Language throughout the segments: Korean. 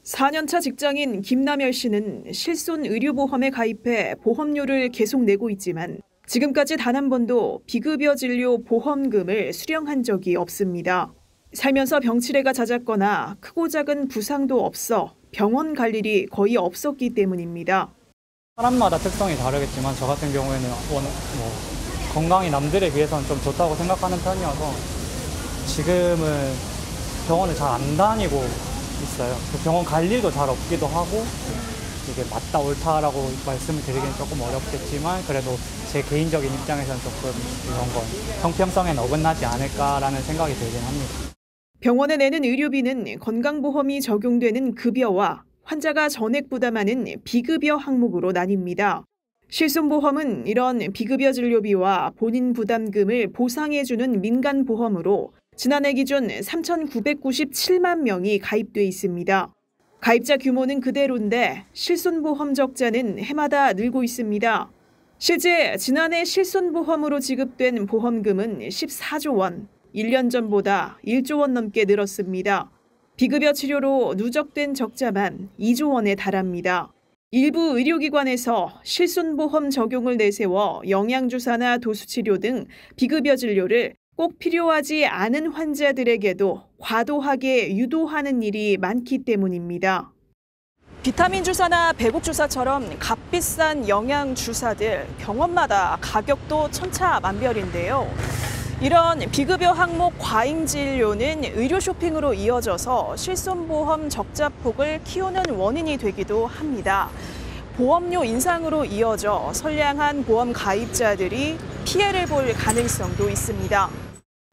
4년차 직장인 김남열 씨는 실손 의료보험에 가입해 보험료를 계속 내고 있지만 지금까지 단 한 번도 비급여 진료 보험금을 수령한 적이 없습니다. 살면서 병치레가 잦았거나 크고 작은 부상도 없어 병원 갈 일이 거의 없었기 때문입니다. 사람마다 특성이 다르겠지만 저 같은 경우에는 건강이 남들에 비해서는 좀 좋다고 생각하는 편이어서 지금은 병원을 잘 안 다니고 있어요. 병원 갈 일도 잘 없기도 하고 이게 맞다 옳다라고 말씀을 드리기는 조금 어렵겠지만 그래도 제 개인적인 입장에서는 조금 이런 건 형평성에는 어긋나지 않을까라는 생각이 들긴 합니다. 병원에 내는 의료비는 건강보험이 적용되는 급여와 환자가 전액 부담하는 비급여 항목으로 나뉩니다. 실손보험은 이런 비급여 진료비와 본인 부담금을 보상해주는 민간보험으로 지난해 기준 3,997만 명이 가입돼 있습니다. 가입자 규모는 그대로인데 실손보험 적자는 해마다 늘고 있습니다. 실제 지난해 실손보험으로 지급된 보험금은 14조 원, 1년 전보다 1조 원 넘게 늘었습니다. 비급여 치료로 누적된 적자만 2조 원에 달합니다. 일부 의료기관에서 실손보험 적용을 내세워 영양주사나 도수치료 등 비급여 진료를 꼭 필요하지 않은 환자들에게도 과도하게 유도하는 일이 많기 때문입니다. 비타민 주사나 배국 주사처럼 값비싼 영양 주사들 병원마다 가격도 천차만별인데요. 이런 비급여 항목 과잉 진료는 의료 쇼핑으로 이어져서 실손보험 적자폭을 키우는 원인이 되기도 합니다. 보험료 인상으로 이어져 선량한 보험 가입자들이 피해를 볼 가능성도 있습니다.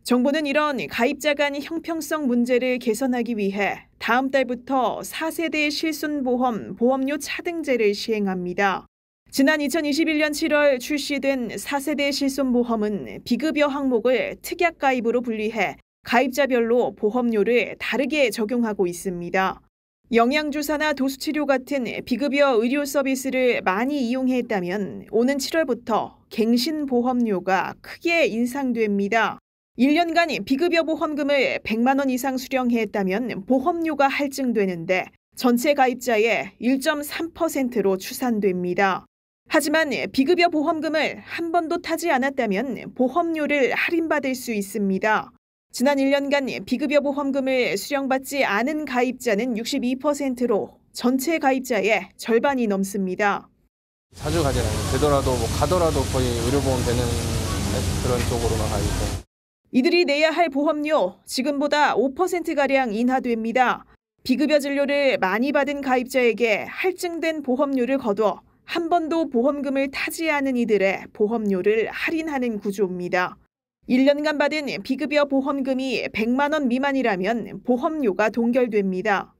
정부는 이런 가입자 간 형평성 문제를 개선하기 위해 다음 달부터 4세대 실손보험 보험료 차등제를 시행합니다. 지난 2021년 7월 출시된 4세대 실손보험은 비급여 항목을 특약 가입으로 분리해 가입자별로 보험료를 다르게 적용하고 있습니다. 영양주사나 도수치료 같은 비급여 의료 서비스를 많이 이용했다면 오는 7월부터 갱신보험료가 크게 인상됩니다. 1년간 비급여 보험금을 100만 원 이상 수령했다면 보험료가 할증되는데 전체 가입자의 1.3%로 추산됩니다. 하지만 비급여 보험금을 한 번도 타지 않았다면 보험료를 할인받을 수 있습니다. 지난 1년간 비급여 보험금을 수령받지 않은 가입자는 62%로 전체 가입자의 절반이 넘습니다. 자주 가진 않아요. 되더라도 가더라도 거의 의료보험 되는 그런 쪽으로만 가기 때문에. 이들이 내야 할 보험료 지금보다 5%가량 인하됩니다. 비급여 진료를 많이 받은 가입자에게 할증된 보험료를 거둬 한 번도 보험금을 타지 않은 이들의 보험료를 할인하는 구조입니다. 1년간 받은 비급여 보험금이 100만 원 미만이라면 보험료가 동결됩니다.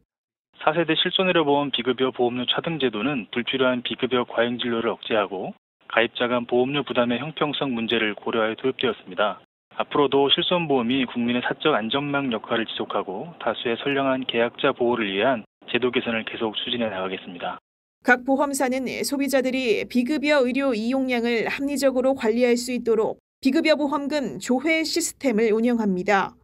4세대 실손의료보험 비급여 보험료 차등 제도는 불필요한 비급여 과잉 진료를 억제하고 가입자 간 보험료 부담의 형평성 문제를 고려하여 도입되었습니다. 앞으로도 실손보험이 국민의 사적 안전망 역할을 지속하고 다수의 선량한 계약자 보호를 위한 제도 개선을 계속 추진해 나가겠습니다. 각 보험사는 소비자들이 비급여 의료 이용량을 합리적으로 관리할 수 있도록 비급여 보험금 조회 시스템을 운영합니다.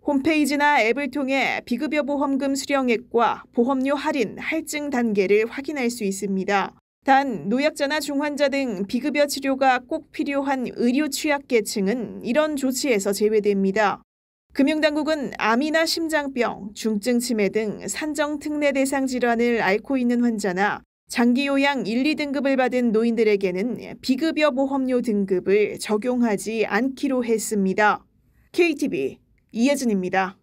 홈페이지나 앱을 통해 비급여 보험금 수령액과 보험료 할인, 할증 단계를 확인할 수 있습니다. 단 노약자나 중환자 등 비급여 치료가 꼭 필요한 의료 취약계층은 이런 조치에서 제외됩니다. 금융당국은 암이나 심장병, 중증 치매 등 산정 특례 대상 질환을 앓고 있는 환자나 장기요양 1, 2등급을 받은 노인들에게는 비급여 보험료 등급을 적용하지 않기로 했습니다. KTV 이혜진입니다.